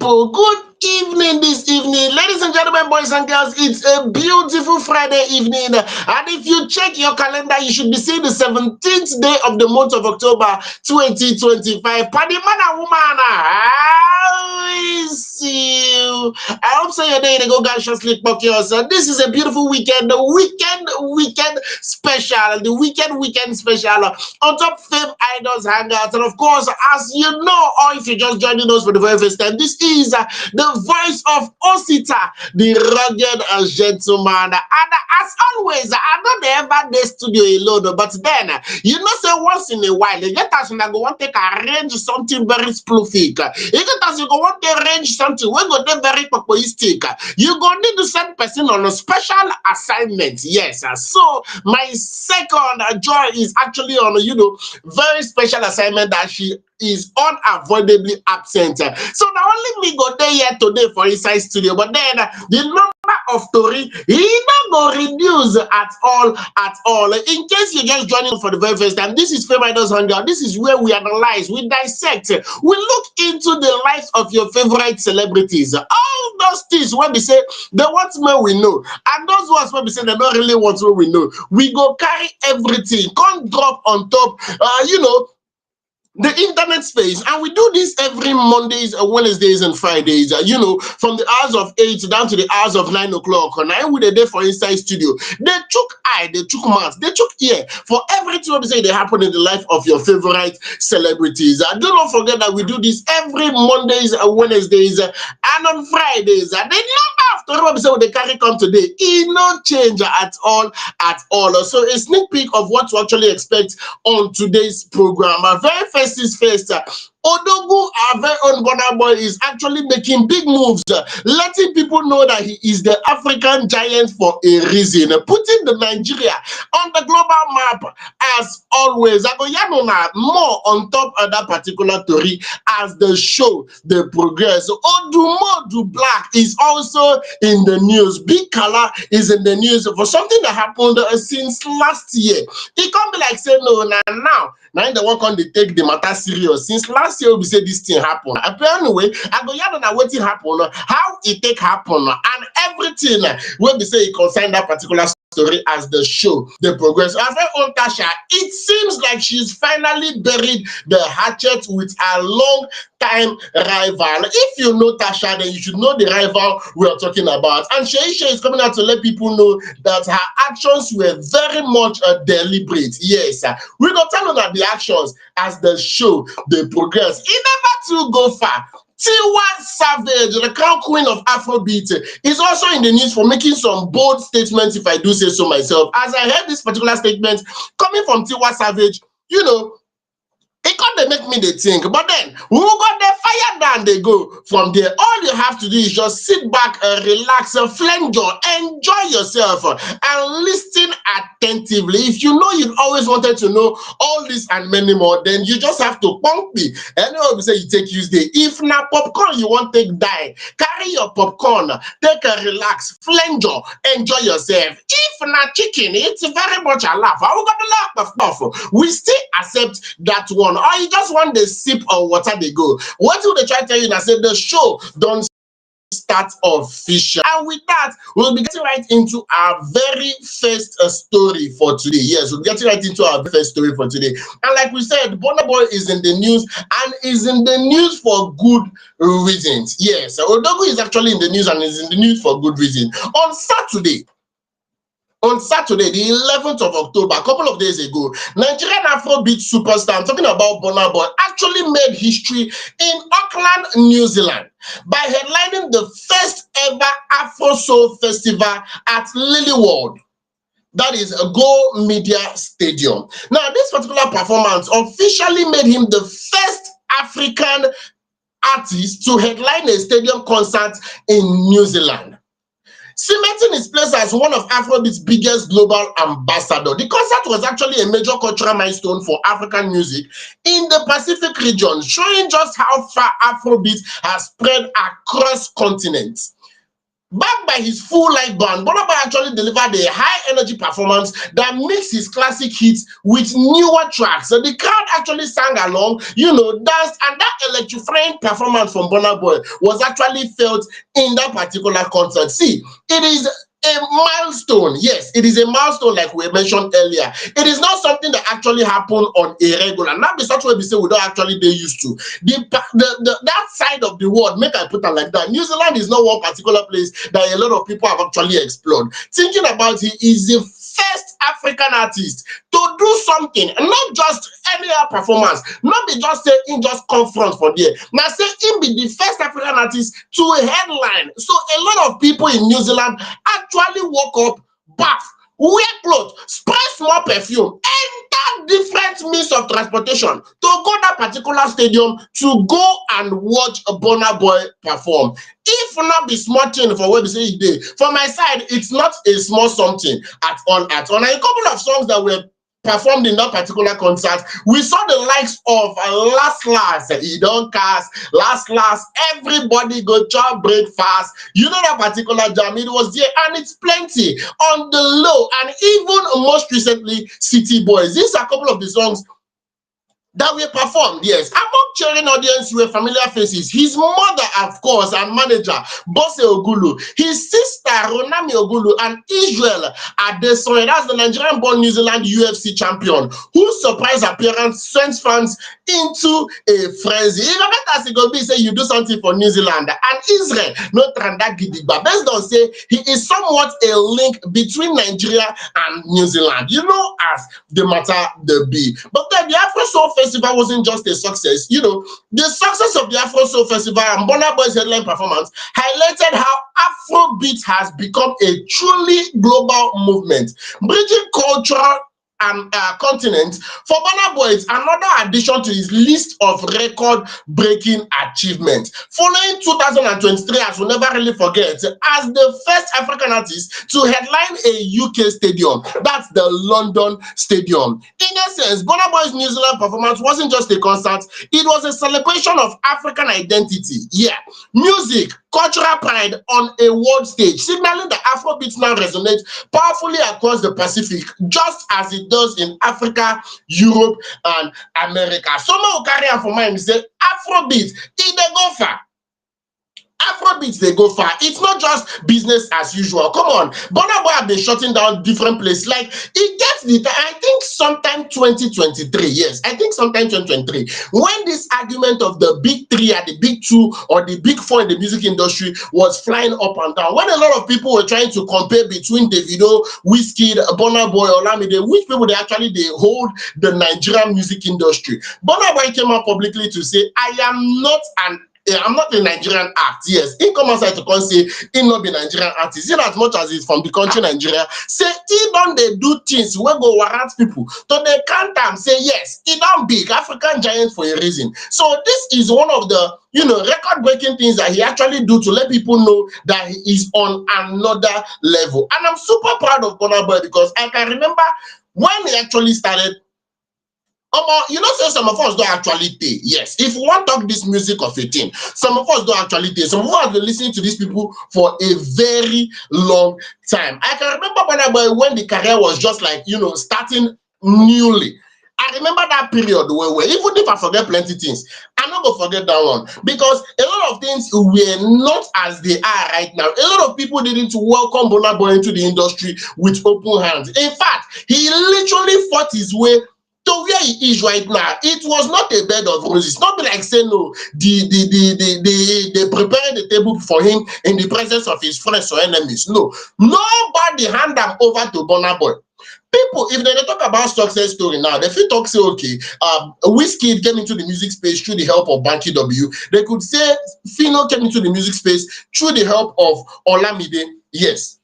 people, good evening this evening. Ladies and gentlemen, boys and girls, it's a beautiful Friday evening. And if you check your calendar, you should be seeing the 17th day of the month of October 2025. Paddy man and woman, I see you. I hope so you're there to go guys just sleep yourself. This is a beautiful weekend, the weekend special, the weekend special on top FameIdols Hangout. And of course, as you know, or if you're just joining us for the very first time, this is the voice of Osita, the rugged gentleman. And as always, I know they ever they studio alone, but then you know, say once in a while, you get us when I go want to arrange something very sploofy. You get us you go want to arrange something when go there very populistic. You go need to send person on a special assignment. Yes, so my second joy is actually on very special assignment that she is unavoidably absent. So not only me go there here today for inside studio, but then the number of story he not go reduce at all. In case you're just joining for the very first time, this is FameIdols Hangout. This is where we analyze, we dissect, we look into the lives of your favorite celebrities. All those things when we say they want more we know, and those ones when we say they don't really want what we know, we go carry everything, can't drop on top, the internet space, and we do this every Mondays, Wednesdays, and Fridays. From the hours of 8 down to the hours of 9 o'clock. And I with a day for inside studio. They took eye, they took mouth, they took ear for everything we say they happen in the life of your favorite celebrities. Do not forget that we do this every Mondays, Wednesdays, and on Fridays. And the number of what we say they carry come today, it no change at all. So a sneak peek of what to actually expect on today's program. A very first is first. Odogu, our very own Burna Boy, is actually making big moves, letting people know that he is the African giant for a reason, putting the Nigeria on the global map as always. I go more on top of that particular story as the show the progress. Odumodublvck is also in the news. Big Kala is in the news for something that happened since last year. It can't be like say no now they won't come to take the matter serious. Since last year we say this thing happen. Anyway, I go yarn what it happen, how it take happen, and everything when we say it concern that particular story as the show the progress. Our very own Tacha, it seems like she's finally buried the hatchet with a long time rival. If you know Tacha, then you should know the rival we are talking about. And Seyi Shay is coming out to let people know that her actions were very much deliberate. Yes, we got tell her that the actions as the show the progress. It never to go far. Tiwa Savage, the crown queen of Afrobeat, is also in the news for making some bold statements, if I do say so myself. As I heard this particular statement coming from Tiwa Savage, it can't make me they think, but then we got the fire down they go from there. All you have to do is just sit back and relax, flange your, enjoy yourself, and listen attentively. If you know you've always wanted to know all this and many more, then you just have to pump me. And we say you take Tuesday. If na popcorn you want take die, carry your popcorn, take a relax, flange your, enjoy yourself. If na chicken, it's very much a laugh. I will got a lot of stuff. We still accept that one. Or you just want the sip of water they go. What will they try to tell you? I said the show don't start official. And with that, we'll be getting right into our very first story for today. Yes, we'll be getting right into our first story for today. And like we said, Burna Boy is in the news and is in the news for good reasons. Yes, Odogu is actually in the news and is in the news for good reason. On Saturday, the 11th of October, a couple of days ago, Nigerian Afrobeat superstar, I'm talking about Burna Boy, actually made history in Auckland, New Zealand by headlining the first ever Afrosoul Festival at Lilyworld. That is a Go Media Stadium. Now, this particular performance officially made him the first African artist to headline a stadium concert in New Zealand, cementing his place as one of Afrobeat's biggest global ambassadors. The concert was actually a major cultural milestone for African music in the Pacific region, showing just how far Afrobeat has spread across continents. Backed by his full live band, Burna Boy actually delivered a high energy performance that mixed his classic hits with newer tracks. So the crowd actually sang along, danced, and that electrifying performance from Burna Boy was actually felt in that particular concert. See, it is a milestone. Yes, it is a milestone, like we mentioned earlier. It is not something that actually happened on a regular. Now, be such way we say we don't actually they used to. That side of the world, make I put it like that. New Zealand is not one particular place that a lot of people have actually explored. Thinking about it, is the first African artist to do something, not just any other performance, not be just say in just confront for there. Now say him be the first African artist to a headline. So a lot of people in New Zealand actually woke up, bath, wear clothes, spray small perfume, enter different means of transportation to go that particular stadium to go and watch a Burna Boy perform. If not be small thing for what we say today, from my side, it's not a small something at all. And a couple of songs that were performed in that particular concert, we saw the likes of last, he don't cast, last, everybody go chop breakfast. You know that particular jam, it was there, and it's plenty on the low, and even most recently, City Boys. These are a couple of the songs that were performed, yes. Among cheering audience were familiar faces. His mother, of course, and manager, Bose Ogulu. His sister, Ronami Ogulu, and Israel Adesoye, that's the Nigerian-born New Zealand UFC champion, whose surprise appearance sent fans into a frenzy. Even as it go be, say you do something for New Zealand, and Israel, no Tranda Gidigba. Based on say, he is somewhat a link between Nigeria and New Zealand. You know, as the matter the be. But then the Afrosoul Festival wasn't just a success. The success of the Afrosoul Festival and Burna Boy's headline performance highlighted how Afrobeat has become a truly global movement, bridging cultural continent. For Burna Boy, it's another addition to his list of record-breaking achievements. Following 2023, as we'll never really forget, as the first African artist to headline a UK stadium, that's the London Stadium. In essence, Burna Boy's New Zealand performance wasn't just a concert, it was a celebration of African identity. Yeah, music, cultural pride on a world stage, signaling that Afrobeat now resonates powerfully across the Pacific, just as it does in Africa, Europe, and America. Someone will carry on for mind and say, Afrobeat, it they go far. Afrobeats, they go far. It's not just business as usual. Come on. Burna Boy have been shutting down different places. Like, it gets the time, I think sometime 2023, yes. I think sometime 2023, when this argument of the big three and the big two or the big four in the music industry was flying up and down, when a lot of people were trying to compare between Davido, Wizkid, Burna Boy, Olamide, which people they hold the Nigerian music industry. Burna Boy came out publicly to say, I'm not a Nigerian act. Yes, he come outside to come say he not be Nigerian artist. In as much as he's from the country Nigeria, say he don't they do things where go warrant people. So they can't say yes, he don't big African giant for a reason. So this is one of the record-breaking things that he actually do to let people know that he is on another level. And I'm super proud of Burna Boy because I can remember when he actually started. Say some of us don't actually take. Yes, if we want to talk this music of a thing, some of us don't actually take. Some of us have been listening to these people for a very long time. I can remember when the career was just like, starting newly. I remember that period where even if I forget plenty things, I'm not going to forget that one. Because a lot of things were not as they are right now. A lot of people didn't welcome Burna Boy into the industry with open hands. In fact, he literally fought his way to where he is right now. It was not a bed of roses. Not be like say no, they prepared the table for him in the presence of his friends or enemies. No, nobody hand them over to Burna Boy. People, if they talk about success story now, they feel talk say, okay, Wizkid came into the music space through the help of Banky W. They could say Fino came into the music space through the help of Olamide. Yes.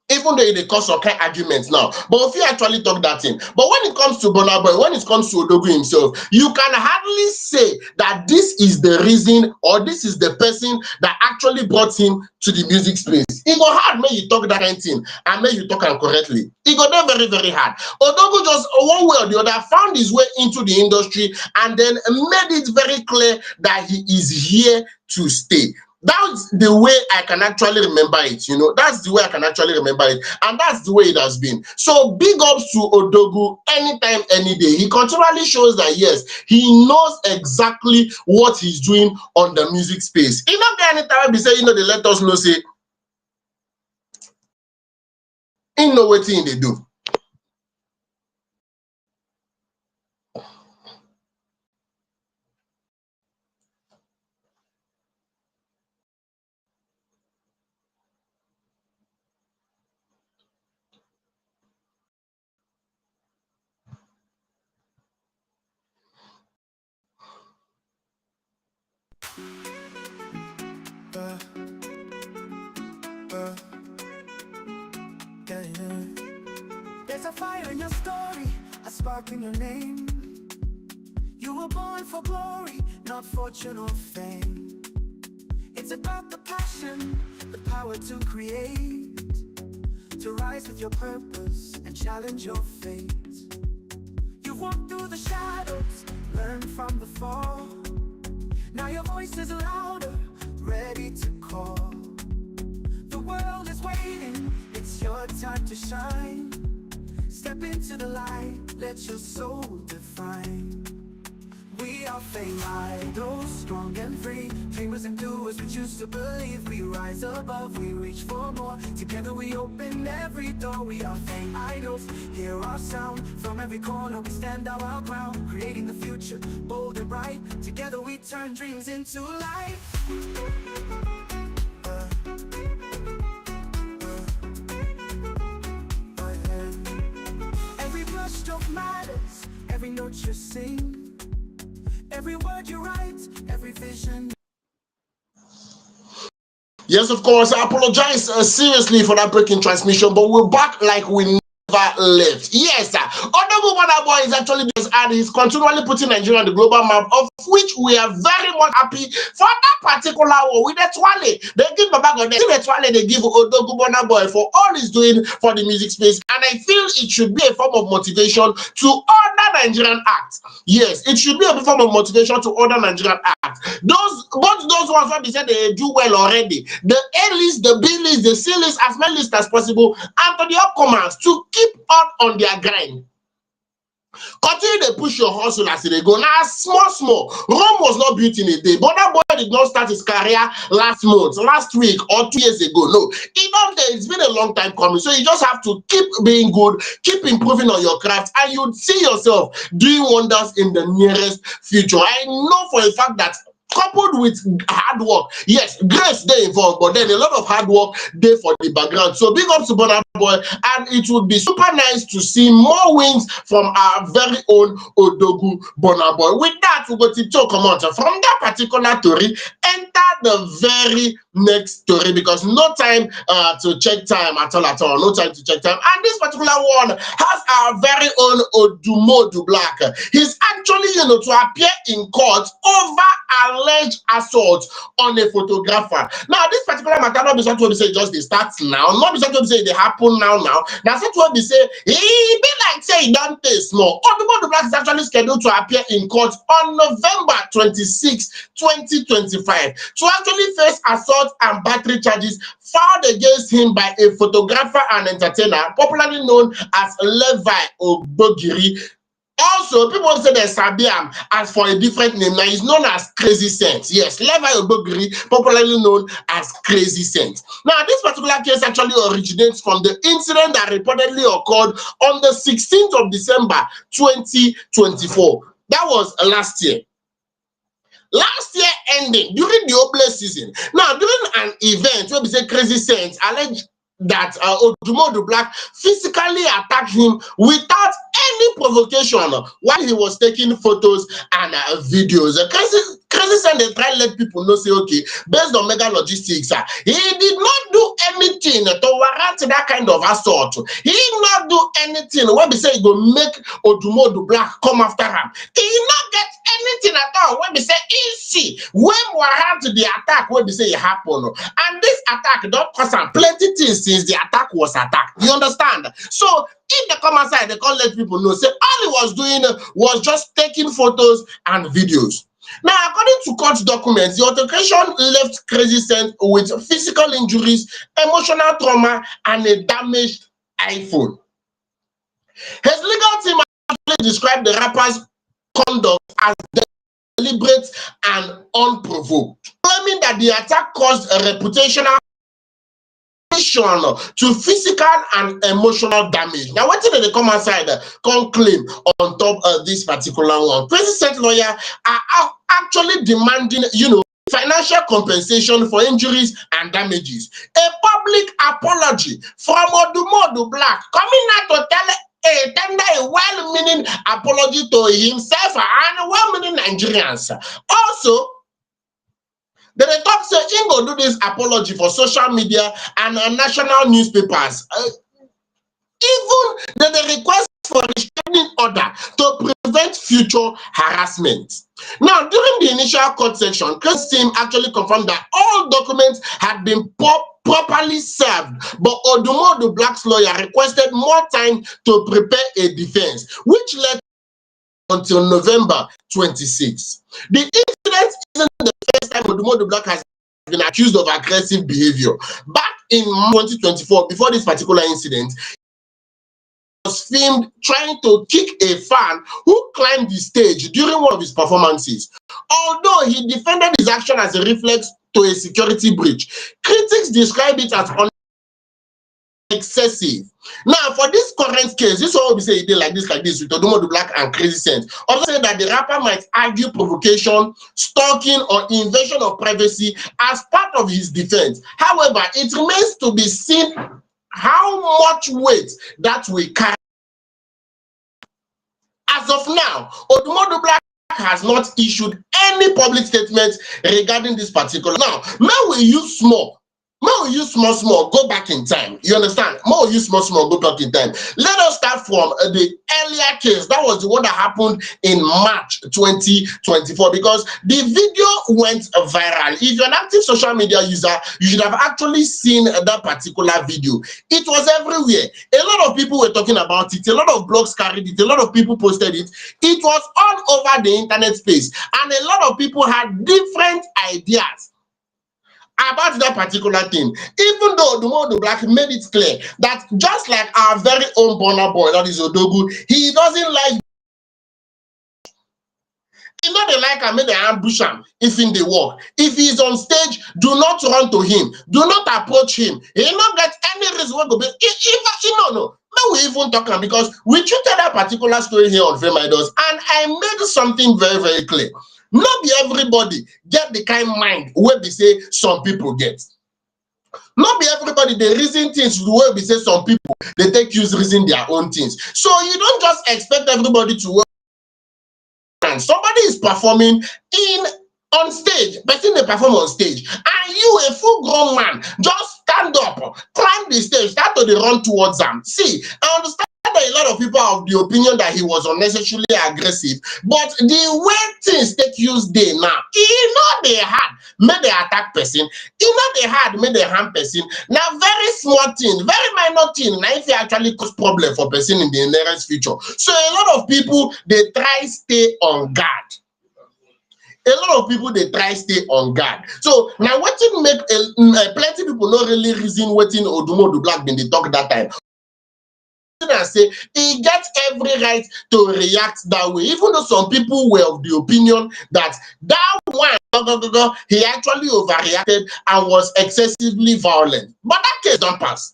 Even though they cause some kind of arguments now. But if you actually talk that thing. But when it comes to Burna Boy, when it comes to Odogu himself, you can hardly say that this is the reason or this is the person that actually brought him to the music space. It go hard when you talk that kind of thing and when you talk correctly. It go there very, very hard. Odogu just one way or the other found his way into the industry and then made it very clear that he is here to stay. That's the way I can actually remember it, you know. That's the way I can actually remember it, and that's the way it has been. So big ups to Odogwu anytime, any day. He continually shows that yes, he knows exactly what he's doing on the music space. You know, there anytime we say, you know, they let us know, say, in know what thing they do. There's a fire in your story, a spark in your name. You were born for glory, not fortune or fame. It's about the passion, the power to create, to rise with your purpose and challenge your fate. You've walked through the shadows, learned from the fall. Now your voice is louder, ready to call. The world is waiting, it's your time to shine. Step into the light, let your soul define. We are fame idols, strong and free. Dreamers and doers, we choose to believe. We rise above, we reach for more. Together we open every door. We are fame idols, hear our sound. From every corner we stand our ground. Creating the future, bold and bright. Together we turn dreams into life. Every brushstroke matters, every note you sing. Every word you write, every vision. Yes, of course, I apologize seriously for that breaking transmission, but we're back like we never left. Yes, Honorable Burna Boy is actually just and he's continually putting Nigeria on the global map, of which we are very much happy for that particular one with the Twale. They give Baba God, the Twale they give Honorable Burna Boy for all he's doing for the music space, and I feel it should be a form of motivation to other Nigerian acts. Yes, it should be a form of motivation to other Nigerian acts. Both those ones what they said they do well already. The A list, the B list, the C list, as many list as possible, and to the upcomers to keep on their grind. Continue to push your hustle as they go. Now, small. Rome was not built in a day. Burna Boy did not start his career last month, last week, or 2 years ago. No, it's been a long time coming. So you just have to keep being good, keep improving on your craft, and you'd see yourself doing wonders in the nearest future. I know for a fact that coupled with hard work, yes, grace they involved, but then a lot of hard work there for the background. So big up to Burna Boy, and it would be super nice to see more wins from our very own Odogwu Burna Boy. With that, we go to talk about from that particular story, enter the very next story, because no time to check time at all. No time to check time. And this particular one has our very own Odumodublvck. He's actually, to appear in court over alleged assault on a photographer. Now, this particular matter, not be something we say just they start now, not be something we say they happen now. Now, something we say, he be like say he don't taste more. Odumodublvck is actually scheduled to appear in court on November 26, 2025 to actually face assault and battery charges filed against him by a photographer and entertainer popularly known as Levi Ogbogiri. Also, people say there's Sabiam as for a different name. Now he's known as Crazy Saint. Yes, Levi Ogbogiri, popularly known as Crazy Saint. Now, this particular case actually originates from the incident that reportedly occurred on the 16th of December 2024. That was last year. Last year ending during the Oble season. Now, during an event where we say Crazy Saint alleged that Odumodublvck physically attacked him without any provocation while he was taking photos and videos. Crazy Saint they try to let people know, say, okay, based on mega logistics, he did not do anything to warrant that kind of assault. He did not do anything when we say he go make Odumodublvck come after him. He did not get anything at all when we say easy when warrant the attack when we say it happened. And this attack don't cause him plenty things since the attack was attacked. You understand? So if they come outside, they can't let people know, say all he was doing was just taking photos and videos. Now, according to court documents, the altercation left Crazy Scent with physical injuries, emotional trauma, and a damaged iPhone. His legal team actually described the rapper's conduct as deliberate and unprovoked, claiming that the attack caused a reputational to physical and emotional damage. Now, what did they come outside come claim on top of this particular one? Crazy Scent lawyer are actually demanding, financial compensation for injuries and damages. A public apology from Odumodublvck coming out to tender a well-meaning apology to himself and well-meaning Nigerians. Also, they talk say him go do this apology for social media and national newspapers. Even they request for restraining order to prevent future harassment. Now, during the initial court section, Crazy team actually confirmed that all documents had been properly served, but Odumodublvck's lawyer requested more time to prepare a defense, which led until November 26. The incident isn't the first time Odumodublvck has been accused of aggressive behavior. Back in 2024, before this particular incident, he was filmed trying to kick a fan who climbed the stage during one of his performances. Although he defended his action as a reflex to a security breach, critics describe it as excessive. Now, for this current case, this one will be say he did like this with Odumodublvck and Crazy Scent. Also say that the rapper might argue provocation, stalking, or invasion of privacy as part of his defense. However, it remains to be seen how much weight that will carry. As of now, Odumodublvck has not issued any public statement regarding this particular. Now, may we use small, go back in time. You understand? May we use small, go back in time. Let us start from the earlier case. That was the one that happened in March 2024 because the video went viral. If you're an active social media user, you should have actually seen that particular video. It was everywhere. A lot of people were talking about it. A lot of blogs carried it. A lot of people posted it. It was all over the internet space. And a lot of people had different ideas about that particular thing, even though Odumodublvck made it clear that just like our very own Burna Boy, that is Odogu, he doesn't like, they like him, make they ambush him if in the work. If he's on stage, do not run to him, do not approach him. He will not get any reason to be. No. We even talk about, because we treated that particular story here on FameIdols, and I made something very, very clear. Not be everybody get the kind of mind where we say some people get. Not be everybody they reason things the way we say some people they take use reason their own things. So you don't just expect everybody to work. And somebody is performing on stage, person they perform on stage, and you, a full-grown man, just stand up, climb the stage, start to run towards them. See, I understand that a lot of people are of the opinion that he was unnecessarily aggressive, but the way things take use day now, they had made the attack person, they had made the harm person. Now, very small thing, very minor thing, now if you actually cause problem for person in the nearest future. So a lot of people, they try stay on guard. A lot of people they try stay on guard. So now what it make plenty people not really reason waiting Odumodublvck when they talk that time. And say he gets every right to react that way, even though some people were of the opinion that one he actually overreacted and was excessively violent. But that case don't pass.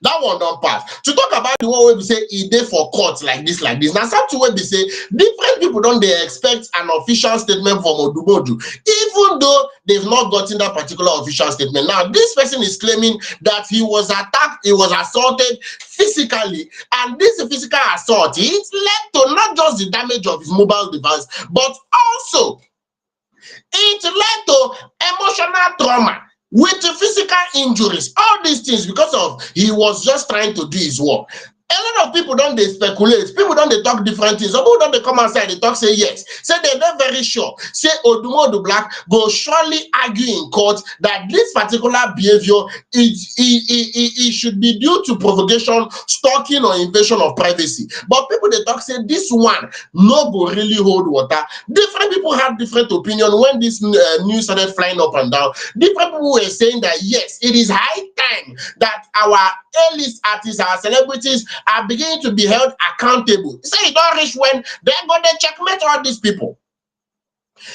That one don't pass. To talk about the one where we say he did for court like this. Now something where we say different people don't they expect an official statement from Odumodu, even though they've not gotten that particular official statement. Now this person is claiming that he was attacked, he was assaulted physically, and this physical assault it led to not just the damage of his mobile device, but also it led to emotional trauma with the physical injuries, all these things because of he was just trying to do his work. A lot of people don't they speculate, people don't they talk different things. Some people don't they come outside, they talk, say yes. Say they're not very sure. Say Odumodublvck go surely argue in court that this particular behavior it should be due to provocation, stalking, or invasion of privacy. But people they talk say this one no go really hold water. Different people have different opinion when this news started flying up and down. Different people were saying that yes, it is high time that our A-list artists, our celebrities are beginning to be held accountable. Say it don't reach when they're going to checkmate all these people.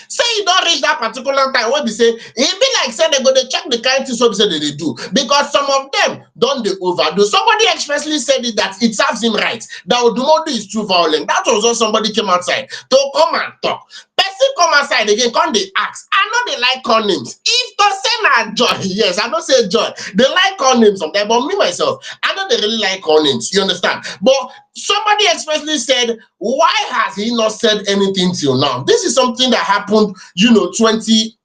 Say you don't reach that particular time when they say it be like say they're going to check the kind of things what they do, because some of them don't they overdo. Somebody expressly said it that it serves him right that Odumodu is too violent. That was when somebody came outside to come and talk. Person come outside again, come they ask. I know they like call names. If to say na Joy, yes, I don't say Joy. They like call names sometimes, but me myself, I know they really like call names. You understand? But somebody expressly said, why has he not said anything till now? This is something that happened, 20.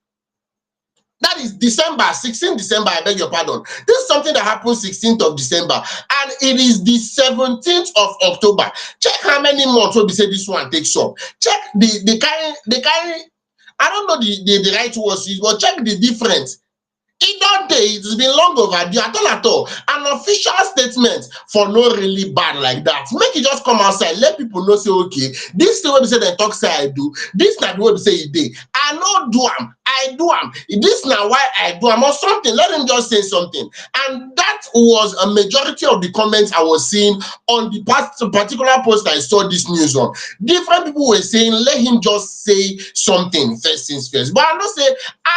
That is December, 16th December, I beg your pardon. This is something that happened 16th of December, and it is the 17th of October. Check how many months will be say this one takes up. Check the kind, I don't know the right words, but check the difference. It's been long overdue at all. An official statement for no really bad like that. Make it just come outside, let people know say okay, this thing we say they talk say I do, this not what we say it dey. I no do am, I do am. This now why I do am or something. Let him just say something. And that was a majority of the comments I was seeing on the particular post I saw this news on. Different people were saying let him just say something first things first. But I know say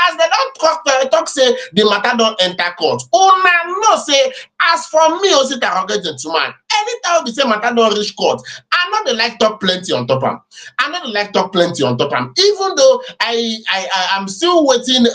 as they don't talk say the matter don't enter court. Oh man, no say as for me, also arrogant gentleman. Anytime we say matter don't reach court, I know they like talk plenty on top am. I know they like talk plenty on top am. Even though I'm still waiting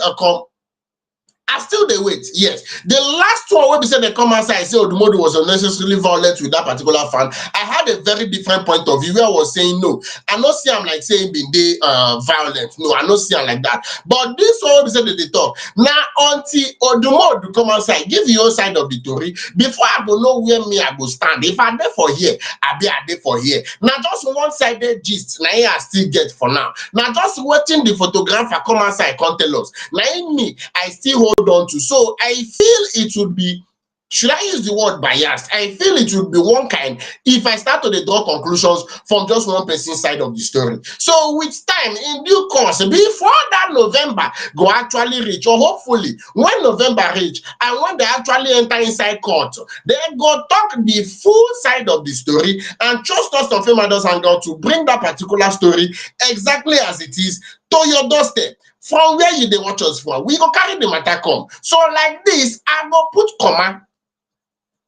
I still they wait. Yes. The last one when we said they come outside, I say Odumodu was unnecessarily violent with that particular fan. I had a very different point of view where I was saying no. I not see I'm like saying being they violent. No, I not see I'm like that. But this one we said that they talk. Now until Odumodu come outside, give your side of the story before I go know where me I go stand. If I'm there for here, I be there for here. Now just one-sided gist. Now I still get for now. Now just waiting the photographer come outside come tell us. Now me, I still hold on to. So I feel it would be, should I use the word biased? I feel it would be one kind if I start to draw conclusions from just one person's side of the story. So with time, in due course, before that November go actually reach, or hopefully when November reach and when they actually enter inside court, they go talk the full side of the story and trust us on FameIdols Hangout to bring that particular story exactly as it is to your doorstep. From where you dey watch us from, we go carry the matter come. So like this, I go put comma.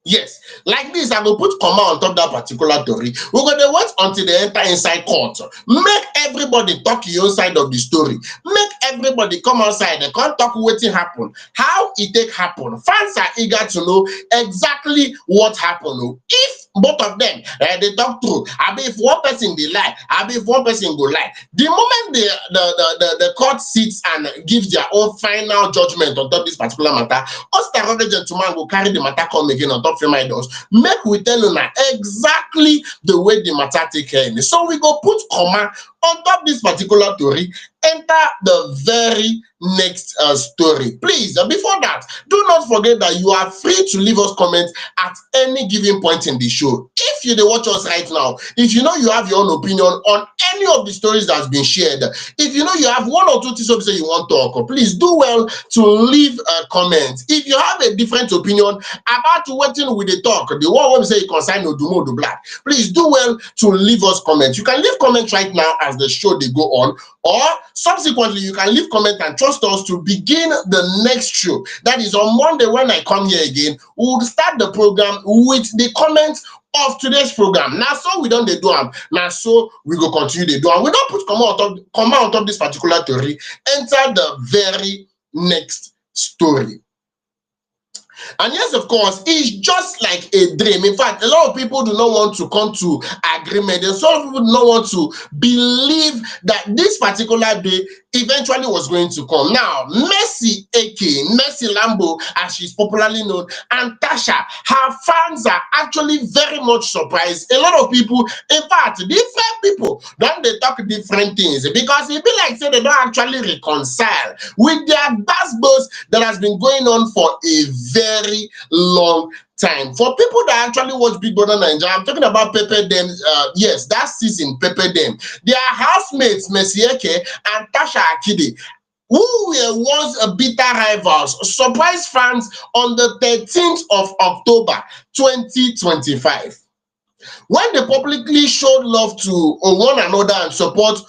Yes, like this, I go put comma on top that particular story. We go dey wait until they enter inside court. Make everybody talk your side of the story. Make everybody come outside and come talk wetin happen, how it take happen. Fans are eager to know exactly what happened. If both of them they talk true, I mean if one person dey lie, I mean if one person go lie. The moment the court sits and gives their own final judgment on top this particular matter, us the gentleman go carry the matter come again on top FameIdols. Make we tell you now exactly the way the matter take care. So we go put comma on top this particular story, enter the very next story. Please, before that, do not forget that you are free to leave us comments at any given point in the show. If you watch us right now, if you know you have your own opinion on any of the stories that's been shared, if you know you have one or two things you want to talk, please do well to leave a comment. If you have a different opinion about waiting with the talk, the one where we say you consign Odumodublvck, please do well to leave us comments. You can leave comments right now as the show they go on, or subsequently you can leave comment and trust us to begin the next show. That is on Monday when I come here again. We will start the program with the comments of today's program. Now so we don't do them. Now so we go continue to do them. We don't put comma on top this particular story. Enter the very next story. And yes, of course, it's just like a dream. In fact, a lot of people do not want to come to agreement. And some people do not want to believe that this particular day eventually was going to come. Now, Mercy, aka Mercy Lambo, as she's popularly known, and Tacha, her fans are actually very much surprised. A lot of people, in fact, different people, don't they talk different things because it be like say they don't actually reconcile with their buzz that has been going on for a very long time. For people that actually watch Big Brother Naija, I'm talking about Pepe Dem. Yes, that season, Pepe Dem. Their housemates, Mercy and Tacha Akide, who were once a bitter rivals, surprised fans on the 13th of October 2025. When they publicly showed love to one another and support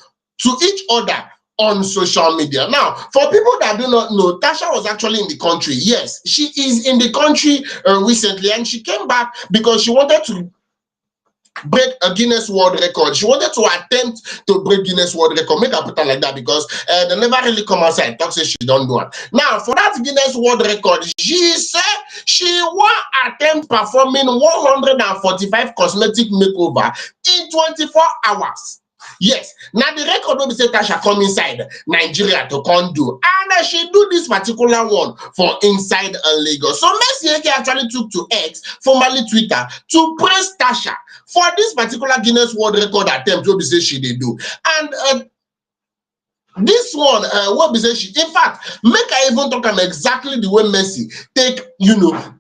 to each other on social media. Now, for people that do not know, Tacha was actually in the country. Yes, she is in the country recently, and she came back because she wanted to break a Guinness World Record. She wanted to attempt to break Guinness World Record. Make her put her like that because they never really come outside talk say she don't do it. Now, for that Guinness World Record, she said she won't attempt performing 145 cosmetic makeover in 24 hours. Yes, now the record will be say Tacha come inside Nigeria to come do, and she do this particular one for inside Lagos. So Mercy actually took to X, formerly Twitter, to praise Tacha for this particular Guinness World Record attempt. Will be say she did do, and this one, what be say she, in fact, make I even talk am exactly the way Mercy take,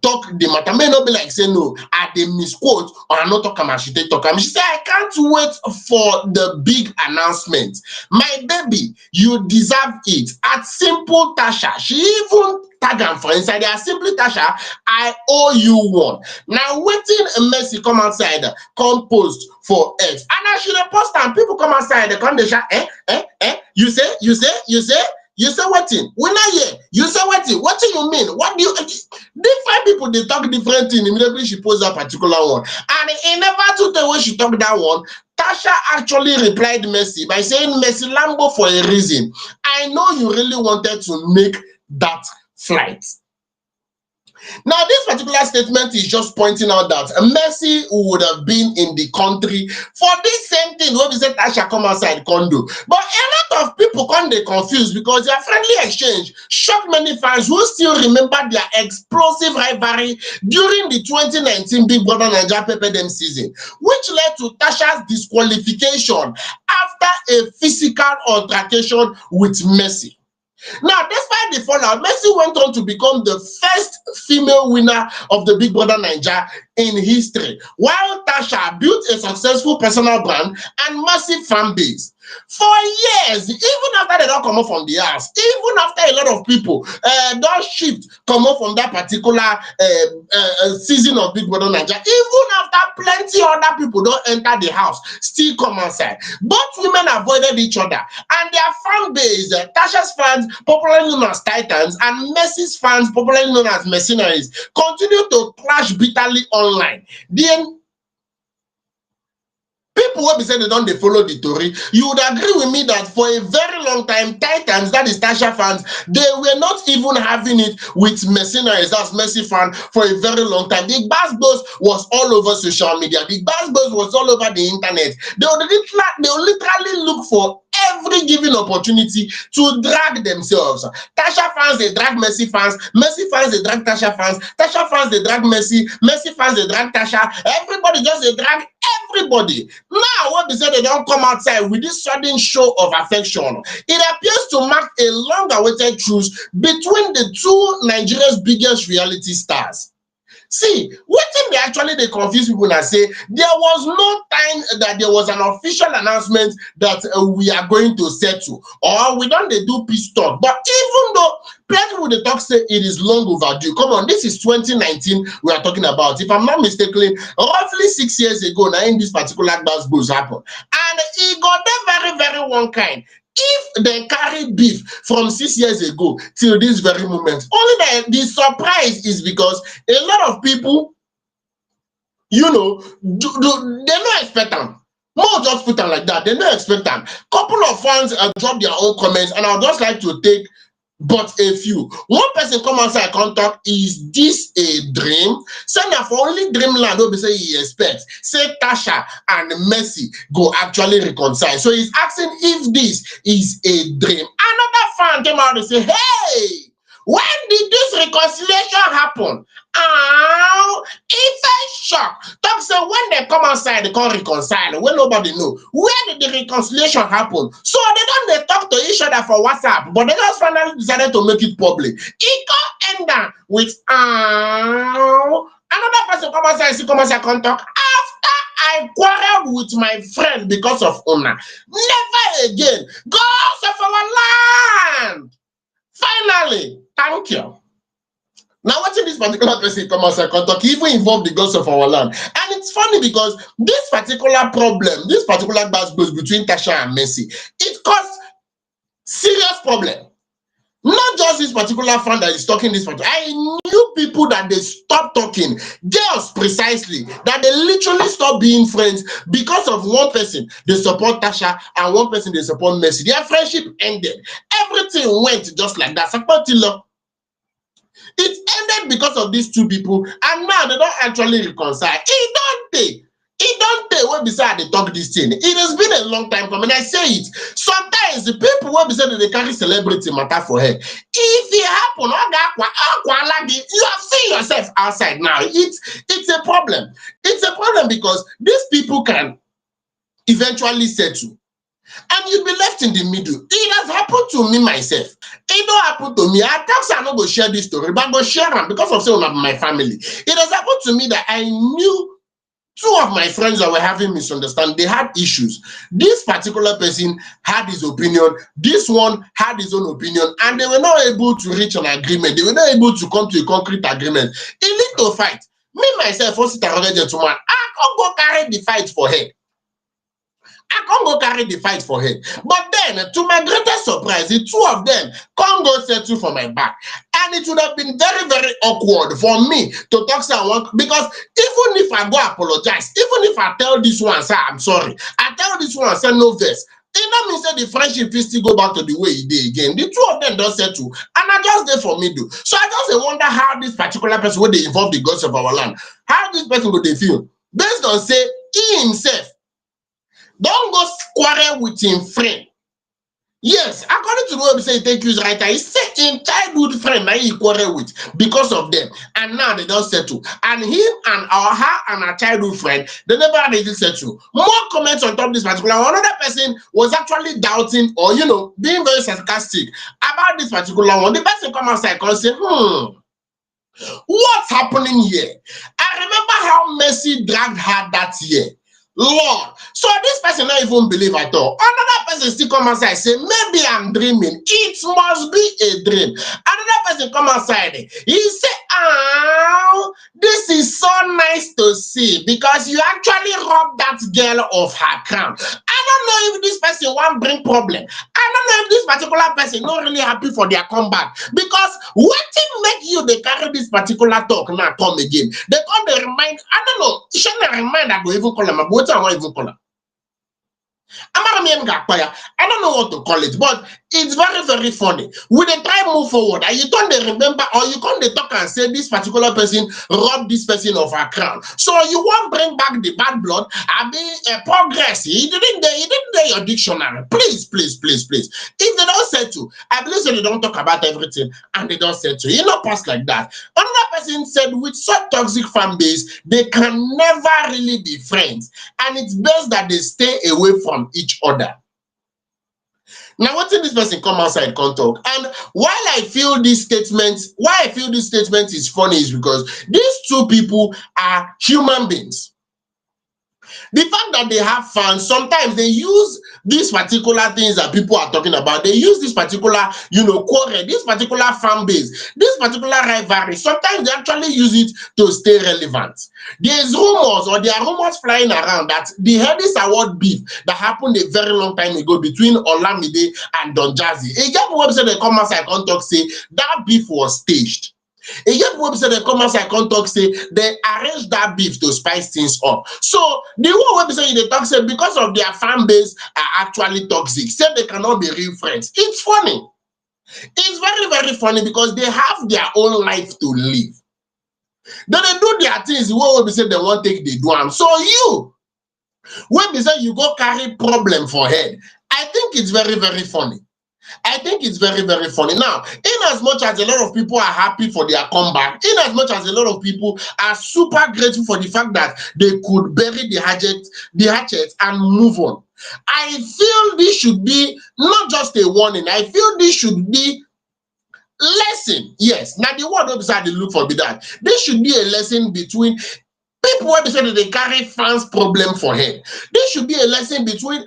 talk the matter. May not be like say no, I dey misquote or I not talk am as she take talk am. She say, I can't wait for the big announcement. My baby, you deserve it. At Simple Tacha, she even tag am for inside there. Simply Tacha, I owe you one. Now waiting Mercy come outside, come post for X. And as she dey post am, people come outside, they come dey shout, You say wetin? We not here. You say wetin? What do you mean? What do you? Different people they talk different thing. Immediately she posts that particular one, and in never to the way she talked that one, Tacha actually replied Mercy by saying, Mercy Lambo, for a reason. I know you really wanted to make that flight. Now, this particular statement is just pointing out that Mercy would have been in the country for this same thing when we said Tacha come outside condo. But a lot of people come they confused because their friendly exchange shocked many fans who still remember their explosive rivalry during the 2019 Big Brother Naija Pepe Dem season, which led to Tacha's disqualification after a physical altercation with Mercy. Now, despite the fallout, Mercy went on to become the first female winner of the Big Brother Naija in history, while Tacha built a successful personal brand and massive fan base. For years, even after they don't come up from the house, even after a lot of people don't shift come up from that particular season of Big Brother Naija, even after plenty other people don't enter the house, still come outside. Both women avoided each other, and their fan base, Tasha's fans, popularly known as Titans, and Mercy's fans, popularly known as Mercenaries, continue to clash bitterly online. Then people will be saying they don't follow the story. You would agree with me that for a very long time, Titans, that is Tacha fans, they were not even having it with Mercenaries, that's Mercy fan, for a very long time. The buzz was all over social media. The buzz was all over the internet. They would literally look for every given opportunity to drag themselves. Tacha fans, they drag Mercy fans. Mercy fans, they drag Tacha fans. Tacha fans, they drag Mercy. Mercy fans, they drag Tacha. Everybody just they drag everybody. Now, what they say, they don't come outside with this sudden show of affection. It appears to mark a long-awaited truce between the two Nigeria's biggest reality stars. See, what thing they confuse people and say there was no time that there was an official announcement that we are going to settle or we don't do peace talk. But even though people they talk say it is long overdue, come on, this is 2019 we are talking about. If I'm not mistaken, roughly 6 years ago now in this particular buzz happened, and it got there very one kind. If they carry beef from 6 years ago till this very moment, only the surprise is because a lot of people, they don't expect them. More just put them like that. They don't expect them. Couple of fans drop their own comments, and I'd just like to take but a few. One person come outside contact, is this a dream? Say now for only dreamland, don't be say he expects. Say Tacha and Mercy go actually reconcile. So he's asking if this is a dream. Another fan came out and say, hey, when reconciliation happen. Ow, it's a shock. Talk say when they come outside, they can't reconcile. When nobody know. Where did the reconciliation happen? So they talk to each other for WhatsApp, but they just finally decided to make it public. It can't end up with another person come outside, see come outside, can't talk. After I quarreled with my friend because of Una. Never again. Gods of our land. Finally, thank you. Now, watching this particular person come outside, talk, even involve the gods of our land. And it's funny because this particular problem, this particular buzz between Tacha and Mercy, it caused serious problem. Not just this particular fan that is talking this particular. I knew people that they stopped talking, girls precisely, that they literally stopped being friends because of one person they support Tacha and one person they support Mercy. Their friendship ended. Everything went just like that. It ended because of these two people, and now they don't actually reconcile. It don't take when beside they talk this thing. It has been a long time coming. I say it. Sometimes the people when beside they carry celebrity matter for her. If it happen, you have seen yourself outside now. It's a problem. It's a problem because these people can eventually settle. And you'll be left in the middle. It has happened to me myself. It don't happen to me. I tell I'm not going to share this story, but I'm going to share them because of saying of my family. It has happened to me that I knew two of my friends that were having misunderstanding. They had issues. This particular person had his opinion. This one had his own opinion, and they were not able to reach an agreement. They were not able to come to a concrete agreement. It led to a fight. Me myself, first gentleman, I can't go carry the fight for her. I can't go carry the fight for her. But then, to my greatest surprise, the two of them can't go settle for my back. And it would have been very, very awkward for me to talk to someone, because even if I go apologize, even if I tell this one, say, I'm sorry, I tell this one, say, no verse, it don't mean that the friendship will still go back to the way it did again. The two of them don't settle. And I just there for me do. So I just wonder how this particular person, when they involve the gods of our land, how this person would they feel? Based on, say, he himself, don't go quarrel with him friend. Yes, according to the website, thank you, writer, he said in childhood friend that he quarrel with because of them, and now they don't settle. And him and her and her childhood friend, they never really settle. More comments on top of this particular one. Another person was actually doubting or being very sarcastic about this particular one. The person come outside and say, what's happening here? I remember how Mercy dragged her that year. Lord, so this person not even believe at all. Another person still come outside and say, maybe I'm dreaming. It must be a dream. Another person come outside. He say, oh, this is so nice to see because you actually robbed that girl of her crown. I don't know if this person won't bring problem. I don't know if this particular person not really happy for their comeback, because what it make you they carry this particular talk now come again. They come they remind, I don't know, shouldn't remind that go even call them, but I won't even call them. I don't know what to call it, but it's very, very funny. We dey try move forward, and you don't remember, or you can't talk and say this particular person robbed this person of her crown. So you won't bring back the bad blood. I mean, progress. He didn't do your dictionary. Please, please, please, please. If they don't settle, I believe so they don't talk about everything, and they don't settle. You know, pass like that. Another person said, with such toxic fan base, they can never really be friends, and it's best that they stay away from each other. Now, what if this person come outside and talk? And while I feel this statement is funny is because these two people are human beings. The fact that they have fans, sometimes they use these particular things that people are talking about. They use this particular, quarrel, this particular fan base, this particular rivalry. Sometimes they actually use it to stay relevant. There's rumors, or there are rumors flying around that the Headies Award beef that happened a very long time ago between Olamide and Don Jazzy. A website that come outside and talk say that beef was staged. A young website that come outside and talk say they arranged that beef to spice things up. So the one website they talk say because of their fan base are actually toxic, say they cannot be real friends. It's funny. It's very, very funny because they have their own life to live. Then they do their things the way we say they want to take the do them. So you, when they say you go carry problem for head, I think it's very, very funny. I think it's very, very funny. Now, in as much as a lot of people are happy for their comeback, in as much as a lot of people are super grateful for the fact that they could bury the hatchet and move on, I feel this should be not just a warning. I feel this should be lesson. Yes, now the word obviously they look for be that. This should be a lesson between people wey be say they carry fans problem for head. This should be a lesson between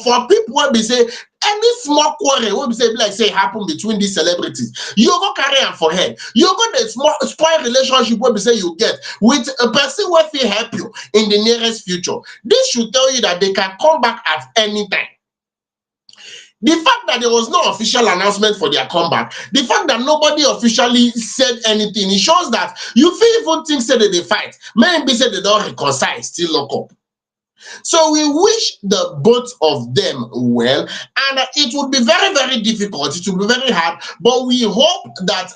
for people wey be say any small quarrel wey be say like say happen between these celebrities, you go carry am for head. You go dey small spoil relationship wey be say you get with a person wey fit help you in the nearest future. This should tell you that they can come back at any time. The fact that there was no official announcement for their comeback, the fact that nobody officially said anything, it shows that you fit even think say that they fight. Maybe say they don't reconcile, still lock up. So we wish the both of them well, and it would be very, very difficult. It would be very hard, but we hope that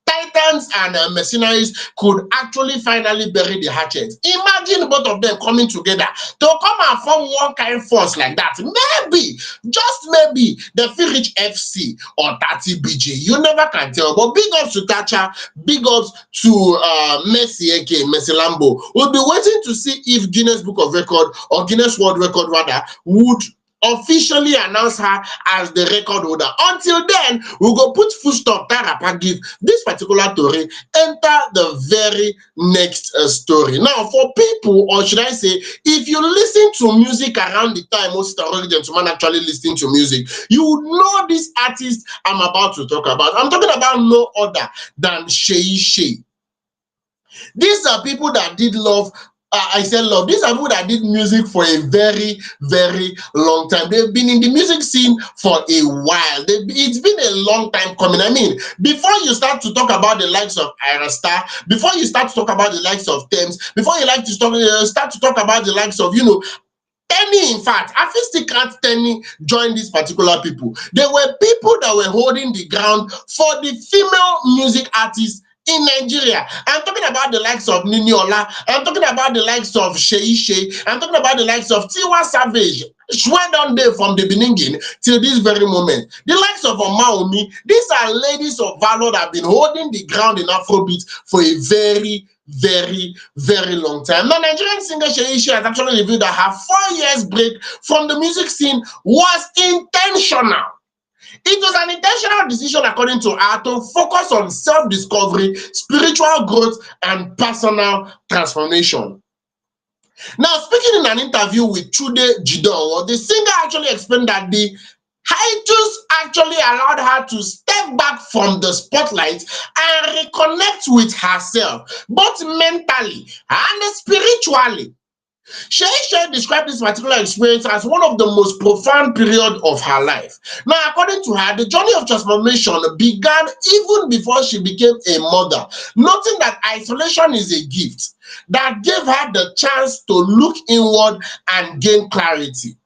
Titans and mercenaries could actually finally bury the hatchet. Imagine both of them coming together to come and form one kind force like that. Maybe, just maybe, they fit reach FC or 30 BG. You never can tell. But big ups to Tacha, big ups to Mercy, aka Mercy Lambo. We'll be waiting to see if Guinness Book of Record or Guinness World Record rather would officially announce her as the record holder. Until then, we go put full stop Tarapa give this particular story, enter the very next story. Now, for people, or should I say, if you listen to music around the time most Starori gentlemen actually listening to music, you would know this artist I'm about to talk about. I'm talking about no other than Seyi Shay. These are people that did love. I said love. These are people that did music for a very, very long time. They've been in the music scene for a while. It's been a long time coming. I mean, before you start to talk about the likes of Ira Star, before you start to talk about the likes of Thames, before you start to talk about the likes of, Tenny, in fact, I feel still can't Tenny join these particular people. There were people that were holding the ground for the female music artists in Nigeria. I'm talking about the likes of Niniola. I'm talking about the likes of Seyi Shay. I'm talking about the likes of Tiwa Savage. Swear down there from the beginning till this very moment. The likes of Omaomi. These are ladies of valor that have been holding the ground in Afrobeat for a very, very, very long time. Now, Nigerian singer Seyi Shay has actually revealed that her 4 years break from the music scene was intentional. It was an intentional decision, according to her, to focus on self-discovery, spiritual growth, and personal transformation. Now, speaking in an interview with Chude Jidowo, the singer actually explained that the hiatus actually allowed her to step back from the spotlight and reconnect with herself, both mentally and spiritually. Seyi Shay described this particular experience as one of the most profound period of her life. Now, according to her, the journey of transformation began even before she became a mother, noting that isolation is a gift that gave her the chance to look inward and gain clarity.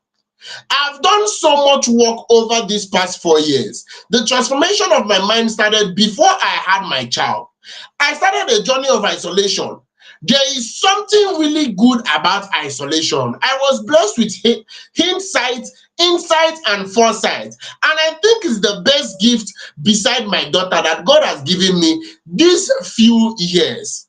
I've done so much work over these past 4 years. The transformation of my mind started before I had my child. I started a journey of isolation. There is something really good about isolation. I was blessed with hindsight, insight, and foresight. And I think it's the best gift beside my daughter that God has given me these few years.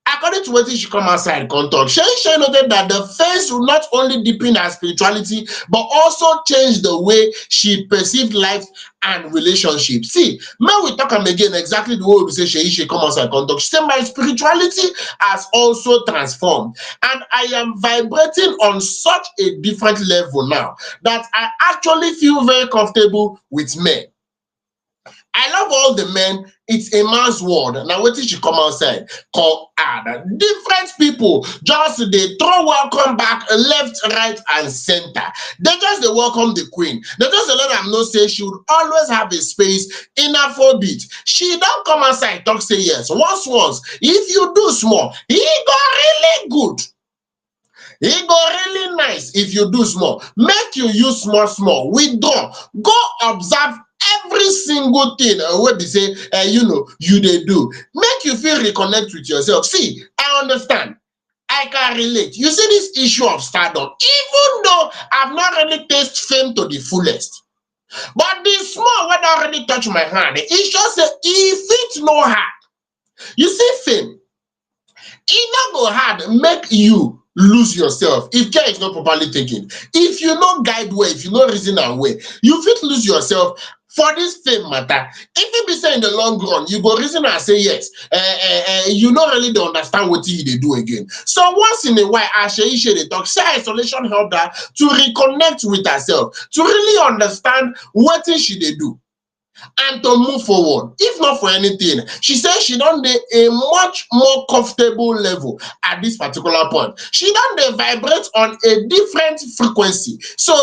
According to what she come outside come talk, Seyi Shay noted that the phase will not only deepen her spirituality, but also change the way she perceived life and relationships. See, when we talk again exactly the way we say Seyi Shay come outside come talk, she said my spirituality has also transformed, and I am vibrating on such a different level now that I actually feel very comfortable with men. I love all the men. It's a man's world. Now, what did she come outside? Call other different people. Just they throw welcome back left, right, and center. They just they welcome the queen. They just let them know say she would always have a space in Afrobeat. She don't come outside talk say yes. Once. If you do small, he go really good. He go really nice if you do small. Make you use small. Withdraw. Go observe every single thing wey be say you dey do. Make you feel reconnect with yourself. See, I understand. I can relate. You see this issue of stardom, even though I've not really tasted fame to the fullest. But the small when already touch my hand, it's just a if it no hard. You see, fame, it not go hard make you lose yourself if care is not properly taken. If you no guide well, if you no reason and way, you fit lose yourself for this fame matter. If you be say in the long run, you go reason and say yes, you no really dey understand what you dey do again. So once in a while, as Seyi Shay dey talk, say isolation help her to reconnect with herself, to really understand what she dey do and to move forward. If not for anything, she says she don dey a much more comfortable level at this particular point. She don dey vibrate on a different frequency. So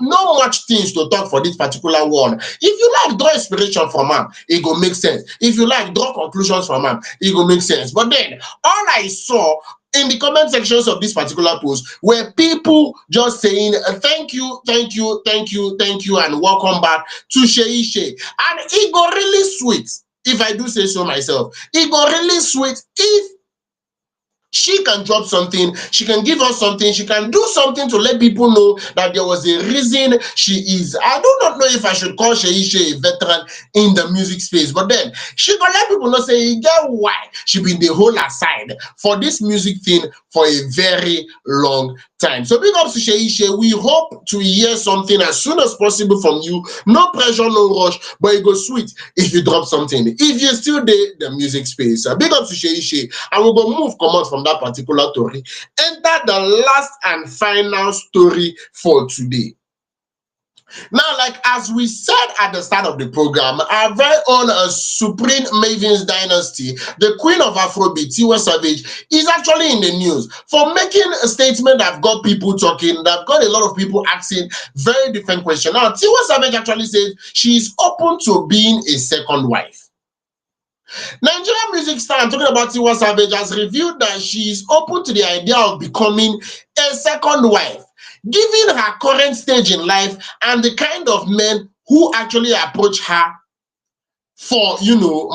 no much things to talk for this particular one. If you like draw inspiration from am, it go make sense. If you like draw conclusions from am, it go make sense. But then all I saw in the comment sections of this particular post were people just saying thank you, thank you, thank you, thank you, and welcome back to Seyi Shay. And it go really sweet, if I do say so myself. It go really sweet if she can drop something, she can give us something, she can do something to let people know that there was a reason she is. I do not know if I should call Seyi Shay a veteran in the music space, but then she can let people know, say, get why she been the whole aside for this music thing for a very long time. So big up to Seyi Shay. We hope to hear something as soon as possible from you. No pressure, no rush, but it goes sweet if you drop something. If you still there, the music space. Big up to Seyi Shay, and we go move come out from that particular story. Enter the last and final story for today. Now, like as we said at the start of the program, our very own Supreme Maven's Dynasty, the queen of Afrobeat, Tiwa Savage, is actually in the news for making a statement that got people talking, that got a lot of people asking very different questions. Now, Tiwa Savage actually said she is open to being a second wife. Nigerian music star, I'm talking about Tiwa Savage, has revealed that she is open to the idea of becoming a second wife, given her current stage in life and the kind of men who actually approach her for,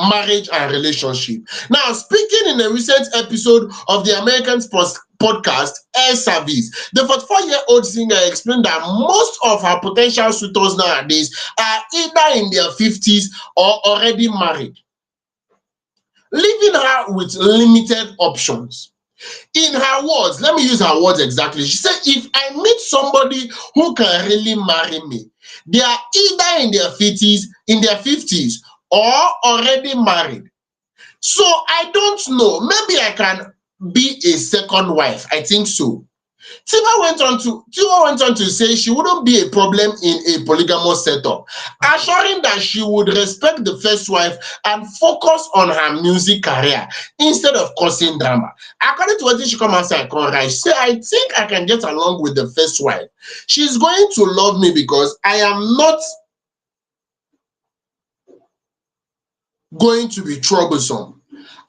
marriage and relationship. Now, speaking in a recent episode of the American podcast Air Service, the 44-year-old singer explained that most of her potential suitors nowadays are either in their 50s or already married, leaving her with limited options. In her words, let me use her words exactly. She said, if I meet somebody who can really marry me, they are either in their 50s or already married. So I don't know. Maybe I can be a second wife. I think so. Tiwa went on to say she wouldn't be a problem in a polygamous setup, assuring that she would respect the first wife and focus on her music career instead of causing drama. According to what she come outside and come right, she said, I think I can get along with the first wife. She's going to love me because I am not going to be troublesome.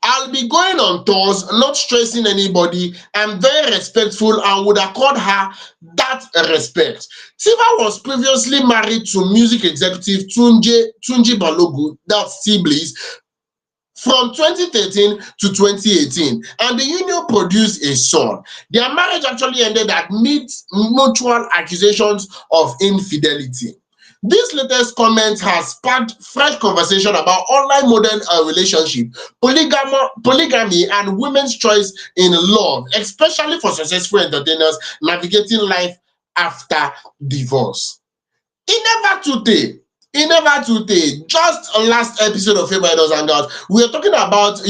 I'll be going on tours, not stressing anybody. I'm very respectful and would accord her that respect. Tiwa was previously married to music executive Tunji Balogun, that's Sibley's, from 2013 to 2018, and the union produced a son. Their marriage actually ended amid mutual accusations of infidelity. This latest comment has sparked fresh conversation about online modern relationship, polygamy, and women's choice in love, especially for successful entertainers navigating life after divorce. It never too tey. Just last episode of FameIdols Hangout, we are talking about,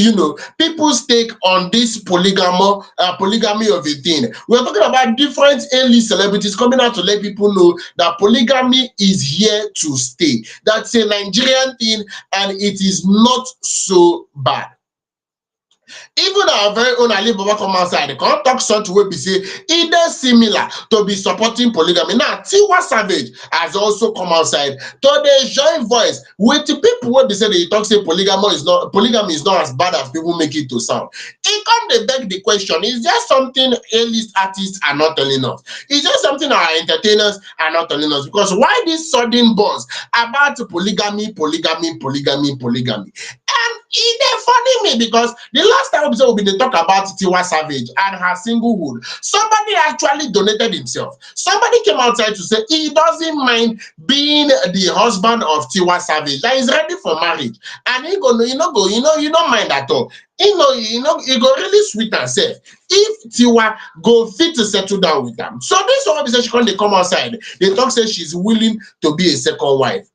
people's take on this polygamy of a thing. We are talking about different A-list celebrities coming out to let people know that polygamy is here to stay. That's a Nigerian thing, and it is not so bad. Even our very own Ali Baba come outside, they can't talk something wey be say either similar to be supporting polygamy. Now, Tiwa Savage has also come outside to dey join voice with the people wey be say they talk say polygamy is not as bad as people make it to sound. It come dey beg the question: is there something A-list artists are not telling us? Is there something our entertainers are not telling us? Because why this sudden buzz about polygamy? And It funny me because the last time episode we dey talk about Tiwa Savage and her singlehood, somebody actually donated himself. Somebody came outside to say he doesn't mind being the husband of Tiwa Savage, that he's ready for marriage, and he go, you don't mind at all. He go really sweet herself if Tiwa go fit to settle down with them. So this one be say she come outside. They talk say she's willing to be a second wife.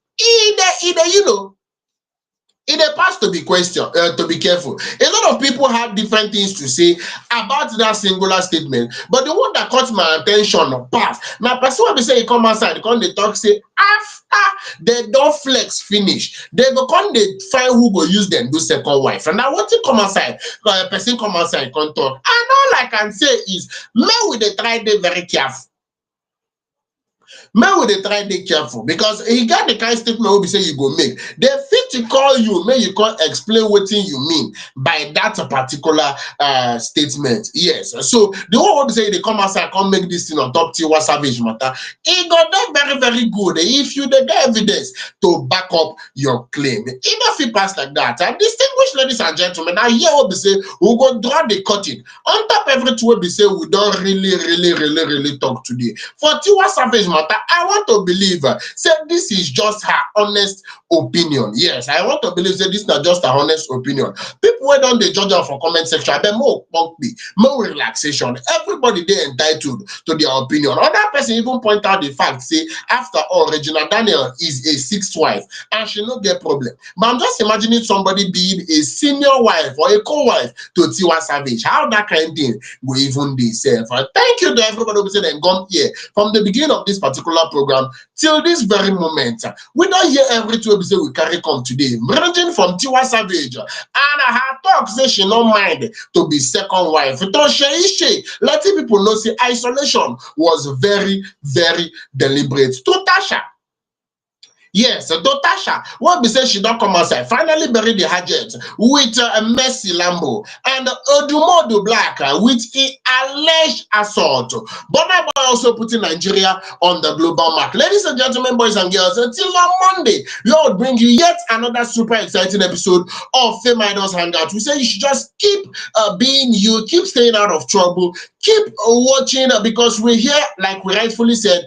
In the past, to be to be careful. A lot of people have different things to say about that singular statement, but the one that caught my attention pass. Now, person will be say he come outside, come they talk say after they don't flex finish, they go come they find who go use them do second wife. And now what you come outside, person come outside, come talk. And all I can say is, men will they try they very careful. Men will they try dey careful because he got the kind of statement wey be say you go make. They fit to call you, make you can't explain what you mean by that particular statement. Yes. So the one wey be say they come outside, come make this thing on top Tiwa Savage matter. It got that very, very good if you dey get evidence to back up your claim. It don't fit pass like that. And distinguished ladies and gentlemen, now here what be say we go draw the curtain on top everything wey be say we don't really talk today. For Tiwa Savage matter, I want to believe say this is just her honest opinion. Yes, I want to believe say this is not just her honest opinion. People wey don dey judge her for comment section, abeg more relaxation. Everybody dey entitled to their opinion. Another person even point out the fact say after all, Regina Daniel is a sixth wife and she no get problem. But I'm just imagining somebody being a senior wife or a co-wife to Tiwa Savage. How that kind of thing will even be safe. Thank you to everybody who said and come here from the beginning of this particular program till this very moment. We don't hear everything we say we carry come today, ranging from Tiwa Savage and her talk say she no mind to be second wife. To Seyi Shay, letting people know say isolation was very, very deliberate. To Tacha, yes, to Tacha, what be say she don't come outside, finally buried the hatchet with Mercy Lambo and Odumodublvck with an alleged assault. Burna Boy also putting Nigeria on the global map. Ladies and gentlemen, boys and girls, until on Monday, we will bring you yet another super exciting episode of FameIdols Hangout. We say you should just keep being you, keep staying out of trouble, keep watching because we're here, like we rightfully said,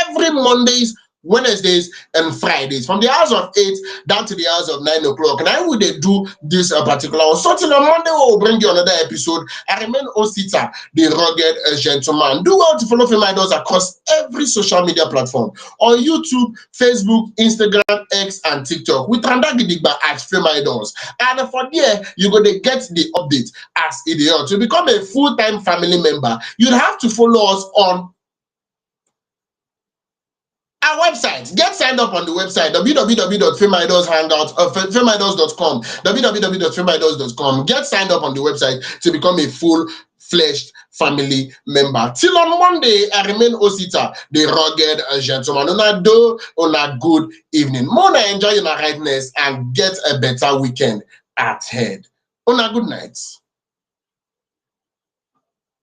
every Mondays, Wednesdays and Fridays from the hours of 8 down to the hours of 9 o'clock. And I will do this particular one. So till on Monday, we will bring you another episode. I remain Osita, the rugged gentleman. Do well to follow FameIdols across every social media platform on YouTube, Facebook, Instagram, X, and TikTok. We Gidigba at FameIdols. And for there, you're going to get the update as it is. To become a full-time family member, you'd have to follow us on our website. Get signed up on the website www.FameIdols.com, www.FameIdols.com. Get signed up on the website to become a full-fledged family member. Till on Monday, I remain Osita, the rugged gentleman. On a good evening. Mona, enjoy your rightness and get a better weekend ahead. On a good night.